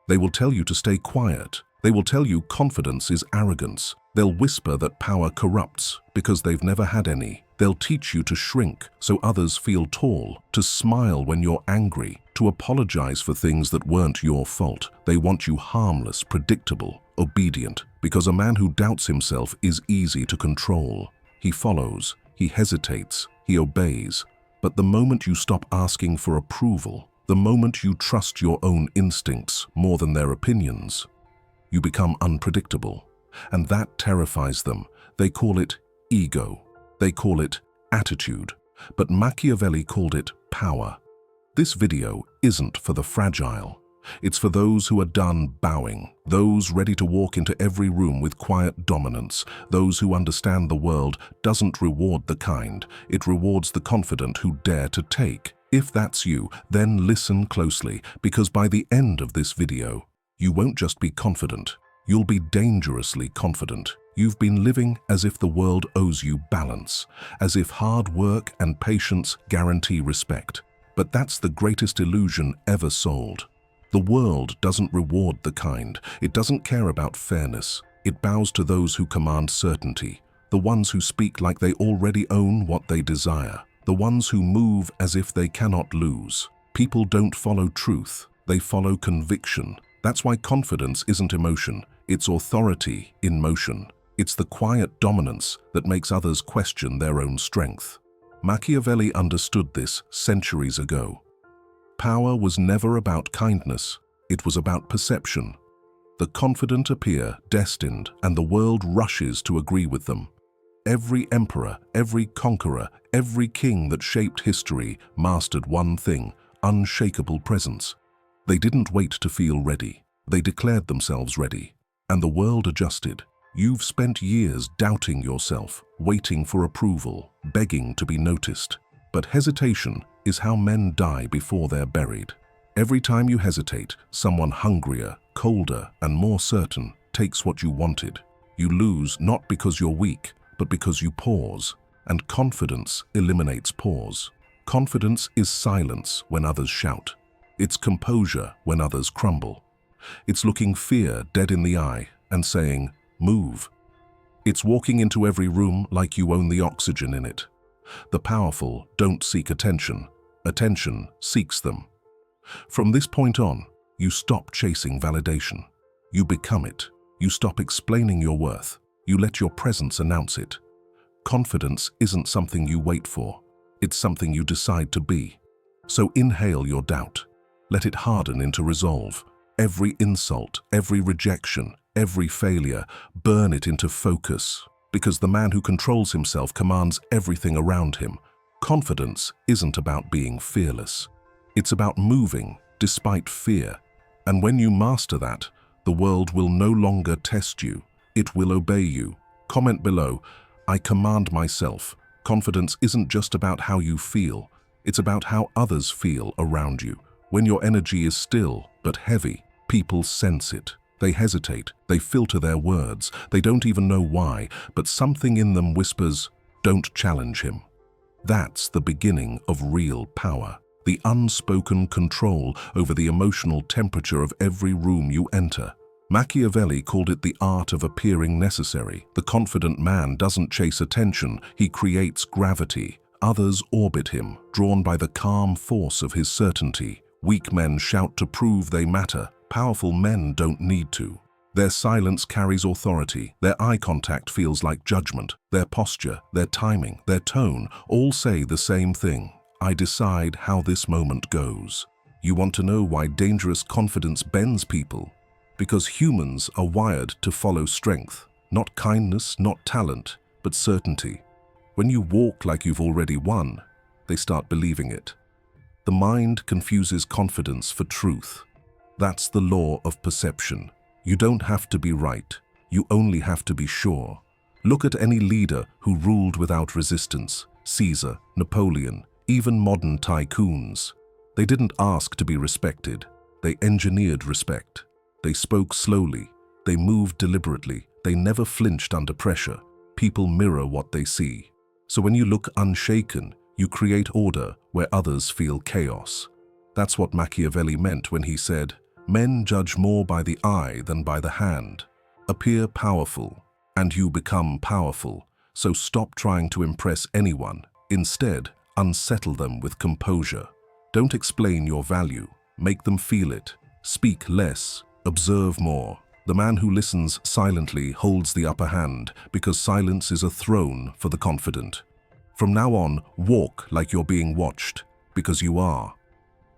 They will tell you to stay quiet. They will tell you confidence is arrogance. They'll whisper that power corrupts because they've never had any. They'll teach you to shrink so others feel tall, to smile when you're angry, to apologize for things that weren't your fault. They want you harmless, predictable, obedient, because a man who doubts himself is easy to control. He follows, he hesitates, he obeys. But the moment you stop asking for approval, the moment you trust your own instincts more than their opinions, you become unpredictable. And that terrifies them. They call it ego. They call it attitude. But Machiavelli called it power. This video isn't for the fragile. It's for those who are done bowing, those ready to walk into every room with quiet dominance, those who understand the world doesn't reward the kind, it rewards the confident who dare to take. If that's you, then listen closely, because by the end of this video, you won't just be confident, you'll be dangerously confident. You've been living as if the world owes you balance, as if hard work and patience guarantee respect. But that's the greatest illusion ever sold. The world doesn't reward the kind. It doesn't care about fairness. It bows to those who command certainty, the ones who speak like they already own what they desire, the ones who move as if they cannot lose. People don't follow truth, they follow conviction. That's why confidence isn't emotion, it's authority in motion. It's the quiet dominance that makes others question their own strength. Machiavelli understood this centuries ago. Power was never about kindness, it was about perception. The confident appear destined, and the world rushes to agree with them. Every emperor, every conqueror, every king that shaped history mastered one thing: unshakable presence. They didn't wait to feel ready, they declared themselves ready, and the world adjusted. You've spent years doubting yourself, waiting for approval, begging to be noticed. But hesitation is how men die before they're buried. Every time you hesitate, someone hungrier, colder, and more certain takes what you wanted. You lose not because you're weak, but because you pause. And confidence eliminates pause. Confidence is silence when others shout. It's composure when others crumble. It's looking fear dead in the eye and saying, "Move." It's walking into every room like you own the oxygen in it. The powerful don't seek attention. Attention seeks them. From this point on, you stop chasing validation. You become it. You stop explaining your worth. You let your presence announce it. Confidence isn't something you wait for. It's something you decide to be. So inhale your doubt. Let it harden into resolve. Every insult, every rejection, every failure, burn it into focus. Because the man who controls himself commands everything around him. Confidence isn't about being fearless. It's about moving despite fear. And when you master that, the world will no longer test you. It will obey you. Comment below, "I command myself." Confidence isn't just about how you feel. It's about how others feel around you. When your energy is still but heavy, people sense it. They hesitate, they filter their words, they don't even know why, but something in them whispers, "Don't challenge him." That's the beginning of real power, the unspoken control over the emotional temperature of every room you enter. Machiavelli called it the art of appearing necessary. The confident man doesn't chase attention, he creates gravity. Others orbit him, drawn by the calm force of his certainty. Weak men shout to prove they matter. Powerful men don't need to. Their silence carries authority. Their eye contact feels like judgment. Their posture, their timing, their tone all say the same thing. I decide how this moment goes. You want to know why dangerous confidence bends people? Because humans are wired to follow strength. Not kindness, not talent, but certainty. When you walk like you've already won, they start believing it. The mind confuses confidence for truth. That's the law of perception. You don't have to be right, you only have to be sure. Look at any leader who ruled without resistance: Caesar, Napoleon, even modern tycoons. They didn't ask to be respected, they engineered respect. They spoke slowly, they moved deliberately, they never flinched under pressure. People mirror what they see. So when you look unshaken, you create order where others feel chaos. That's what Machiavelli meant when he said, Men judge more by the eye than by the hand. Appear powerful, and you become powerful. So stop trying to impress anyone. Instead, unsettle them with composure. Don't explain your value. Make them feel it. Speak less. Observe more. The man who listens silently holds the upper hand, because silence is a throne for the confident. From now on, walk like you're being watched, because you are.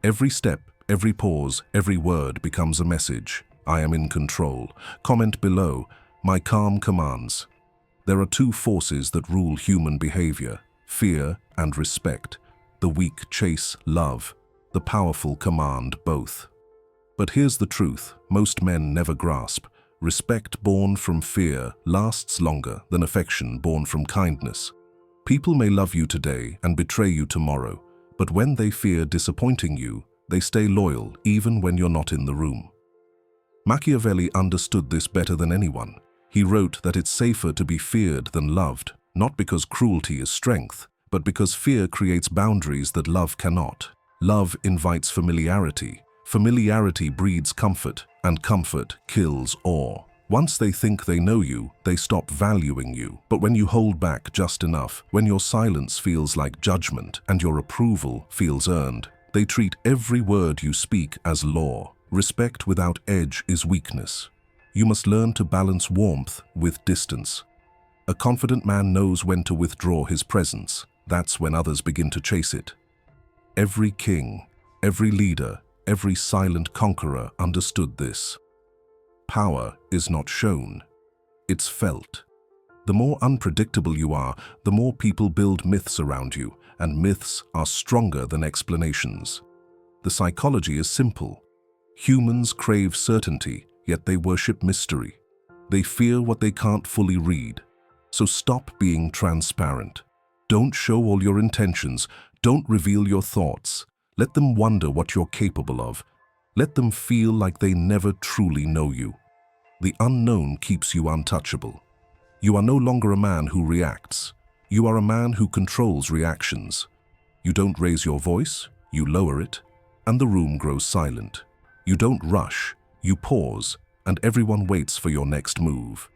Every step, every pause, every word becomes a message. I am in control. Comment below. My calm commands. There are two forces that rule human behavior: fear and respect. The weak chase love. The powerful command both. But here's the truth most men never grasp. Respect born from fear lasts longer than affection born from kindness. People may love you today and betray you tomorrow, but when they fear disappointing you, they stay loyal even when you're not in the room. Machiavelli understood this better than anyone. He wrote that it's safer to be feared than loved, not because cruelty is strength, but because fear creates boundaries that love cannot. Love invites familiarity. Familiarity breeds comfort, and comfort kills awe. Once they think they know you, they stop valuing you. But when you hold back just enough, when your silence feels like judgment and your approval feels earned, they treat every word you speak as law. Respect without edge is weakness. You must learn to balance warmth with distance. A confident man knows when to withdraw his presence. That's when others begin to chase it. Every king, every leader, every silent conqueror understood this. Power is not shown, it's felt. The more unpredictable you are, the more people build myths around you, and myths are stronger than explanations. The psychology is simple. Humans crave certainty, yet they worship mystery. They fear what they can't fully read. So stop being transparent. Don't show all your intentions. Don't reveal your thoughts. Let them wonder what you're capable of. Let them feel like they never truly know you. The unknown keeps you untouchable. You are no longer a man who reacts. You are a man who controls reactions. You don't raise your voice, you lower it, and the room grows silent. You don't rush, you pause, and everyone waits for your next move.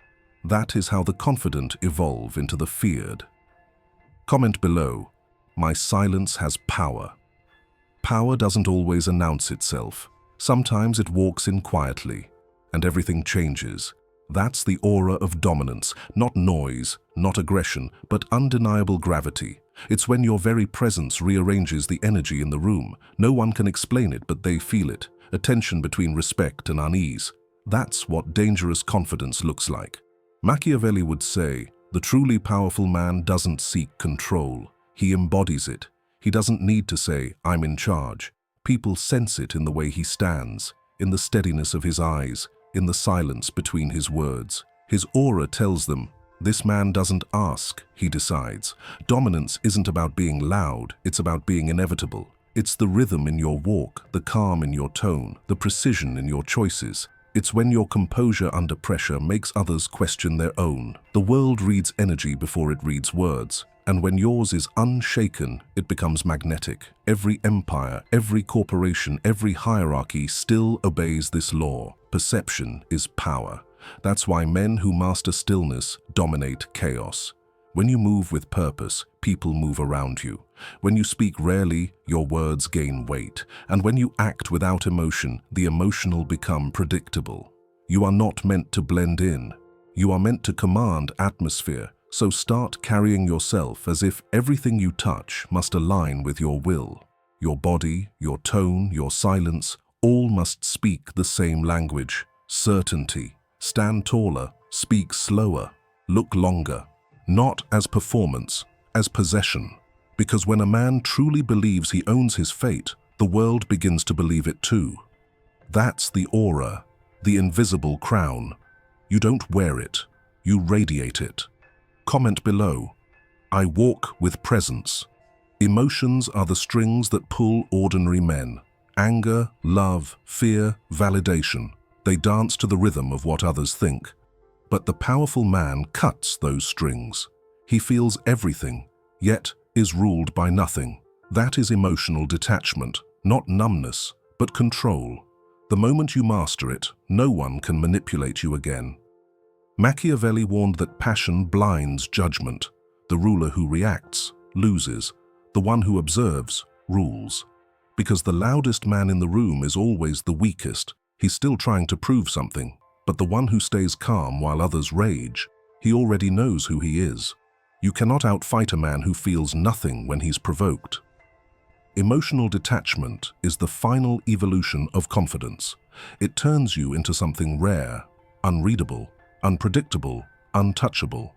That is how the confident evolve into the feared. Comment below. My silence has power. Power doesn't always announce itself. Sometimes it walks in quietly, and everything changes. That's the aura of dominance, not noise, not aggression, but undeniable gravity. It's when your very presence rearranges the energy in the room. No one can explain it, but they feel it. A tension between respect and unease. That's what dangerous confidence looks like. Machiavelli would say, the truly powerful man doesn't seek control. He embodies it. He doesn't need to say, I'm in charge. People sense it in the way he stands, in the steadiness of his eyes, in the silence between his words. His aura tells them, this man doesn't ask, he decides. Dominance isn't about being loud, it's about being inevitable. It's the rhythm in your walk, the calm in your tone, the precision in your choices. It's when your composure under pressure makes others question their own. The world reads energy before it reads words. And when yours is unshaken, it becomes magnetic. Every empire, every corporation, every hierarchy still obeys this law. Perception is power. That's why men who master stillness dominate chaos. When you move with purpose, people move around you. When you speak rarely, your words gain weight. And when you act without emotion, the emotional become predictable. You are not meant to blend in. You are meant to command atmosphere. So start carrying yourself as if everything you touch must align with your will. Your body, your tone, your silence, all must speak the same language. Certainty. Stand taller, speak slower, look longer. Not as performance, as possession. Because when a man truly believes he owns his fate, the world begins to believe it too. That's the aura, the invisible crown. You don't wear it, you radiate it. Comment below. I walk with presence. Emotions are the strings that pull ordinary men. Anger, love, fear, validation. They dance to the rhythm of what others think. But the powerful man cuts those strings. He feels everything, yet is ruled by nothing. That is emotional detachment, not numbness, but control. The moment you master it, no one can manipulate you again. Machiavelli warned that passion blinds judgment. The ruler who reacts loses. The one who observes rules. Because the loudest man in the room is always the weakest. He's still trying to prove something. But the one who stays calm while others rage, he already knows who he is. You cannot outfight a man who feels nothing when he's provoked. Emotional detachment is the final evolution of confidence. It turns you into something rare, unreadable, unpredictable, untouchable.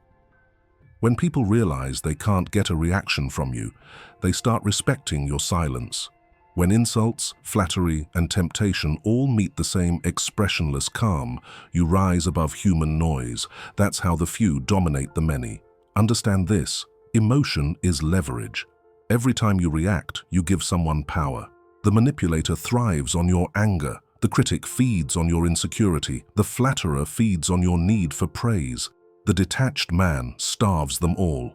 When people realize they can't get a reaction from you, they start respecting your silence. When insults, flattery, and temptation all meet the same expressionless calm, you rise above human noise. That's how the few dominate the many. Understand this: emotion is leverage. Every time you react, you give someone power. The manipulator thrives on your anger. The critic feeds on your insecurity. The flatterer feeds on your need for praise. The detached man starves them all.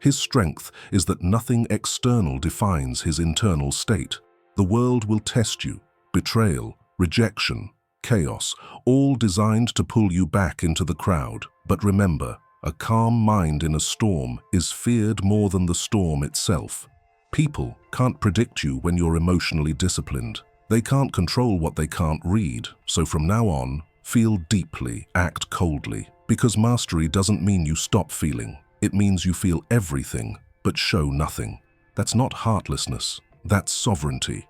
His strength is that nothing external defines his internal state. The world will test you. Betrayal, rejection, chaos, all designed to pull you back into the crowd. But remember, a calm mind in a storm is feared more than the storm itself. People can't predict you when you're emotionally disciplined. They can't control what they can't read. So from now on, feel deeply, act coldly. Because mastery doesn't mean you stop feeling. It means you feel everything, but show nothing. That's not heartlessness. That's sovereignty.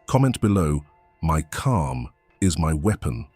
Comment below, my calm is my weapon.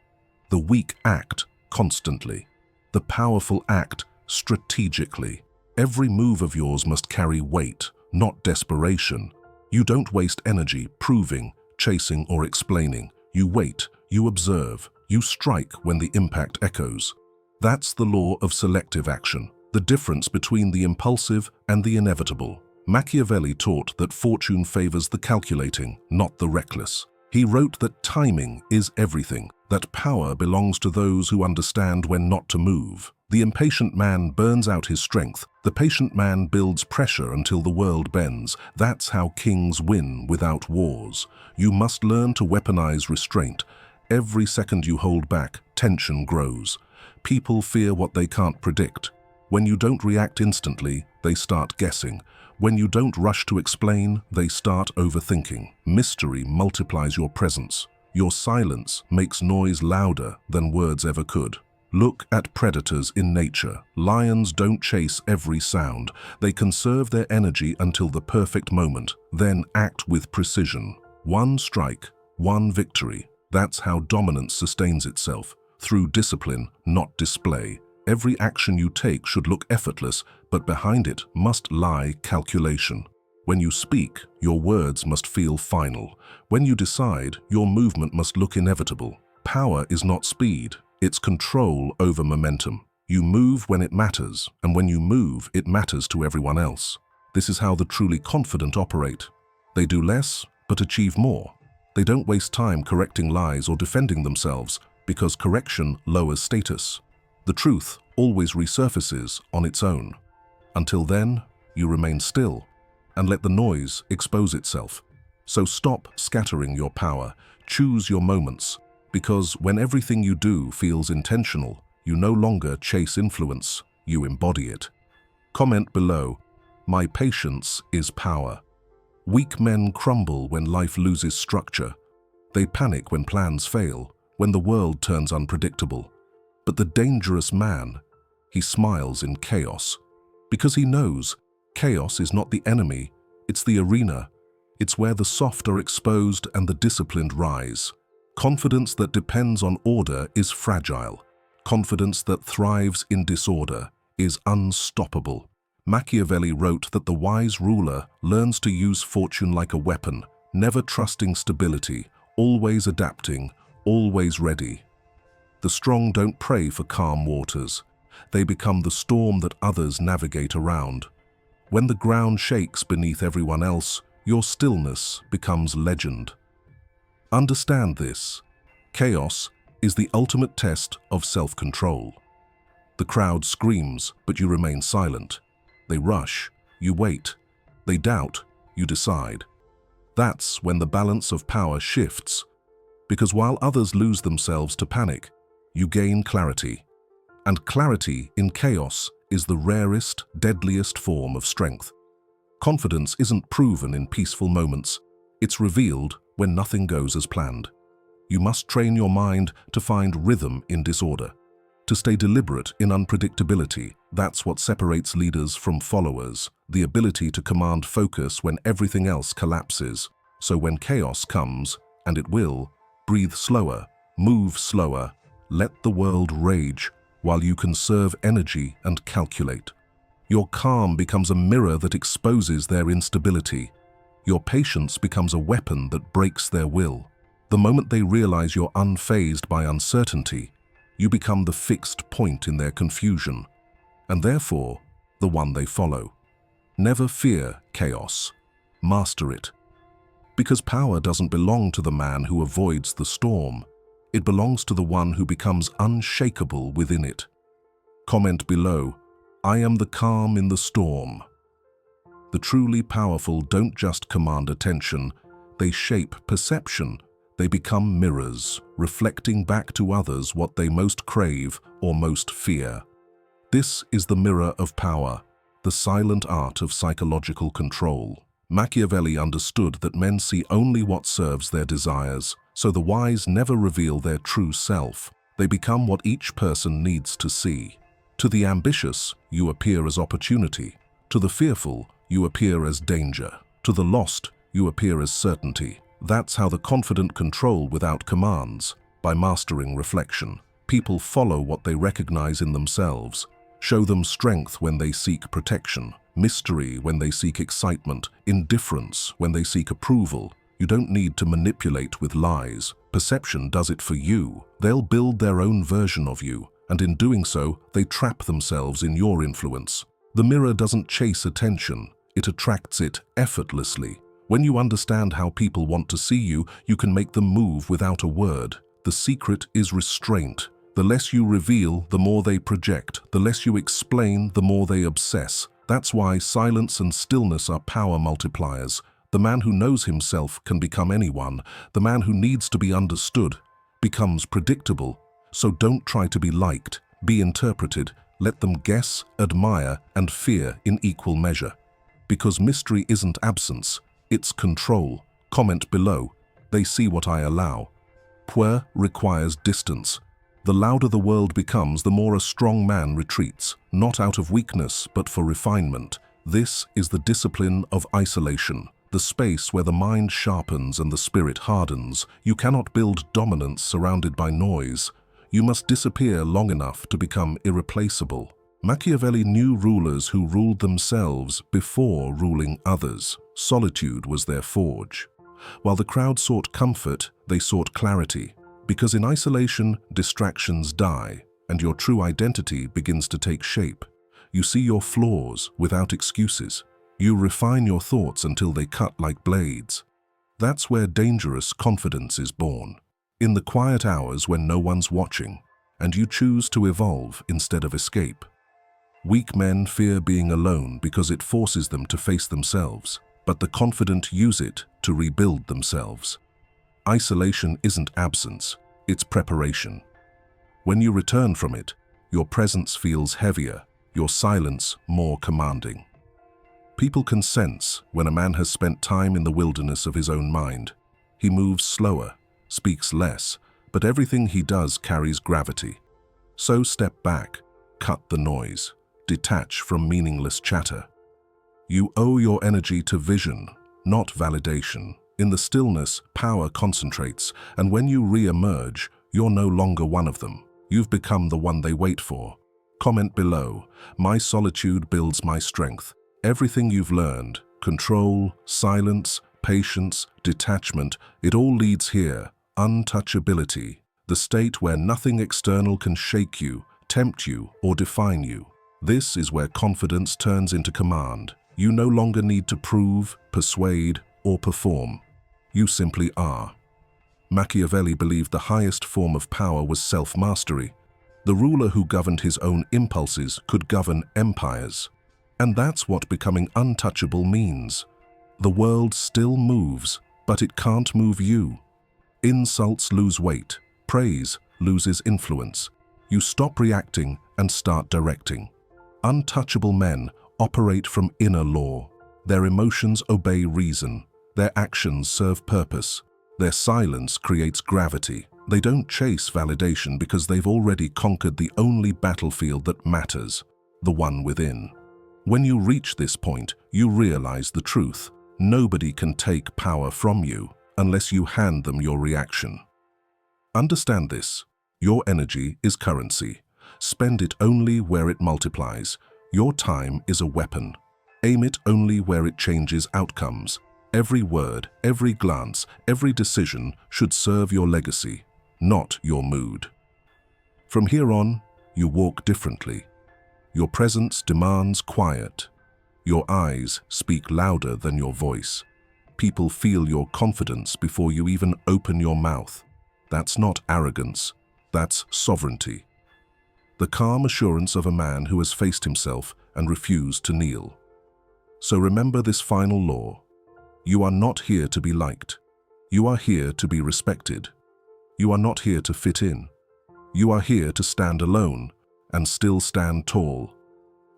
The weak act constantly. The powerful act strategically. Every move of yours must carry weight, not desperation. You don't waste energy proving, chasing, or explaining. You wait, you observe, you strike when the impact echoes. That's the law of selective action, the difference between the impulsive and the inevitable. Machiavelli taught that fortune favors the calculating, not the reckless. He wrote that timing is everything, that power belongs to those who understand when not to move. The impatient man burns out his strength. The patient man builds pressure until the world bends. That's how kings win without wars. You must learn to weaponize restraint. Every second you hold back, tension grows. People fear what they can't predict. When you don't react instantly, they start guessing. When you don't rush to explain, they start overthinking. Mystery multiplies your presence. Your silence makes noise louder than words ever could. Look at predators in nature. Lions don't chase every sound. They conserve their energy until the perfect moment, then act with precision. One strike, one victory. That's how dominance sustains itself, through discipline, not display. Every action you take should look effortless, but behind it must lie calculation. When you speak, your words must feel final. When you decide, your movement must look inevitable. Power is not speed, it's control over momentum. You move when it matters, and when you move, it matters to everyone else. This is how the truly confident operate. They do less, but achieve more. They don't waste time correcting lies or defending themselves, because correction lowers status. The truth always resurfaces on its own. Until then, you remain still and let the noise expose itself. So stop scattering your power, choose your moments, because when everything you do feels intentional, you no longer chase influence, you embody it. Comment below, my patience is power. Weak men crumble when life loses structure. They panic when plans fail, when the world turns unpredictable. But the dangerous man, he smiles in chaos, because he knows chaos is not the enemy, it's the arena. It's where the soft are exposed and the disciplined rise. Confidence that depends on order is fragile. Confidence that thrives in disorder is unstoppable. Machiavelli wrote that the wise ruler learns to use fortune like a weapon, never trusting stability, always adapting, always ready. The strong don't pray for calm waters. They become the storm that others navigate around. When the ground shakes beneath everyone else, your stillness becomes legend. Understand this. Chaos is the ultimate test of self-control. The crowd screams, but you remain silent. They rush, you wait. They doubt, you decide. That's when the balance of power shifts. Because while others lose themselves to panic, you gain clarity. And clarity in chaos is the rarest, deadliest form of strength. Confidence isn't proven in peaceful moments. It's revealed when nothing goes as planned. You must train your mind to find rhythm in disorder, to stay deliberate in unpredictability. That's what separates leaders from followers, the ability to command focus when everything else collapses. So when chaos comes, and it will, breathe slower, move slower, let the world rage while you conserve energy and calculate. Your calm becomes a mirror that exposes their instability. Your patience becomes a weapon that breaks their will. The moment they realize you're unfazed by uncertainty, you become the fixed point in their confusion, and therefore the one they follow. Never fear chaos. Master it. Because power doesn't belong to the man who avoids the storm. It belongs to the one who becomes unshakable within it. Comment below, "I am the calm in the storm." The truly powerful don't just command attention, they shape perception. They become mirrors, reflecting back to others what they most crave or most fear. This is the mirror of power, the silent art of psychological control. Machiavelli understood that men see only what serves their desires, so the wise never reveal their true self. They become what each person needs to see. To the ambitious, you appear as opportunity. To the fearful, you appear as danger. To the lost, you appear as certainty. That's how the confident control without commands, by mastering reflection. People follow what they recognize in themselves. Show them strength when they seek protection, mystery when they seek excitement, indifference when they seek approval. You don't need to manipulate with lies. Perception does it for you. They'll build their own version of you, and in doing so, they trap themselves in your influence. The mirror doesn't chase attention, it attracts it effortlessly. When you understand how people want to see you, you can make them move without a word. The secret is restraint. The less you reveal, the more they project. The less you explain, the more they obsess. That's why silence and stillness are power multipliers. The man who knows himself can become anyone. The man who needs to be understood becomes predictable. So don't try to be liked, be interpreted. Let them guess, admire, and fear in equal measure. Because mystery isn't absence. It's control. Comment below. They see what I allow. Power requires distance. The louder the world becomes, the more a strong man retreats, not out of weakness, but for refinement. This is the discipline of isolation, the space where the mind sharpens and the spirit hardens. You cannot build dominance surrounded by noise. You must disappear long enough to become irreplaceable. Machiavelli knew rulers who ruled themselves before ruling others. Solitude was their forge. While the crowd sought comfort, they sought clarity. Because in isolation, distractions die, and your true identity begins to take shape. You see your flaws without excuses. You refine your thoughts until they cut like blades. That's where dangerous confidence is born. In the quiet hours when no one's watching, and you choose to evolve instead of escape. Weak men fear being alone because it forces them to face themselves, but the confident use it to rebuild themselves. Isolation isn't absence, it's preparation. When you return from it, your presence feels heavier, your silence more commanding. People can sense when a man has spent time in the wilderness of his own mind. He moves slower, speaks less, but everything he does carries gravity. So step back, cut the noise. Detach from meaningless chatter. You owe your energy to vision, not validation. In the stillness, power concentrates, and when you re-emerge, you're no longer one of them. You've become the one they wait for. Comment below, "My solitude builds my strength." Everything you've learned, control, silence, patience, detachment, it all leads here. Untouchability, the state where nothing external can shake you, tempt you, or define you. This is where confidence turns into command. You no longer need to prove, persuade, or perform. You simply are. Machiavelli believed the highest form of power was self-mastery. The ruler who governed his own impulses could govern empires. And that's what becoming untouchable means. The world still moves, but it can't move you. Insults lose weight. Praise loses influence. You stop reacting and start directing. Untouchable men operate from inner law. Their emotions obey reason. Their actions serve purpose. Their silence creates gravity. They don't chase validation because they've already conquered the only battlefield that matters, the one within. When you reach this point, you realize the truth. Nobody can take power from you unless you hand them your reaction. Understand this. Your energy is currency. Spend it only where it multiplies. Your time is a weapon. Aim it only where it changes outcomes. Every word, every glance, every decision should serve your legacy, not your mood. From here on, you walk differently. Your presence demands quiet. Your eyes speak louder than your voice. People feel your confidence before you even open your mouth. That's not arrogance, that's sovereignty. The calm assurance of a man who has faced himself and refused to kneel. So remember this final law. You are not here to be liked. You are here to be respected. You are not here to fit in. You are here to stand alone and still stand tall.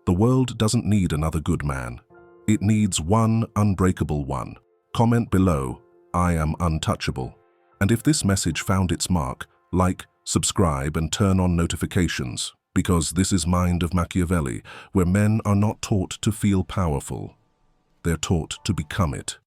The world doesn't need another good man. It needs one unbreakable one. Comment below, I am untouchable. And if this message found its mark, like, subscribe and turn on notifications, because this is Mind of Machiavelli, where men are not taught to feel powerful. They're taught to become it.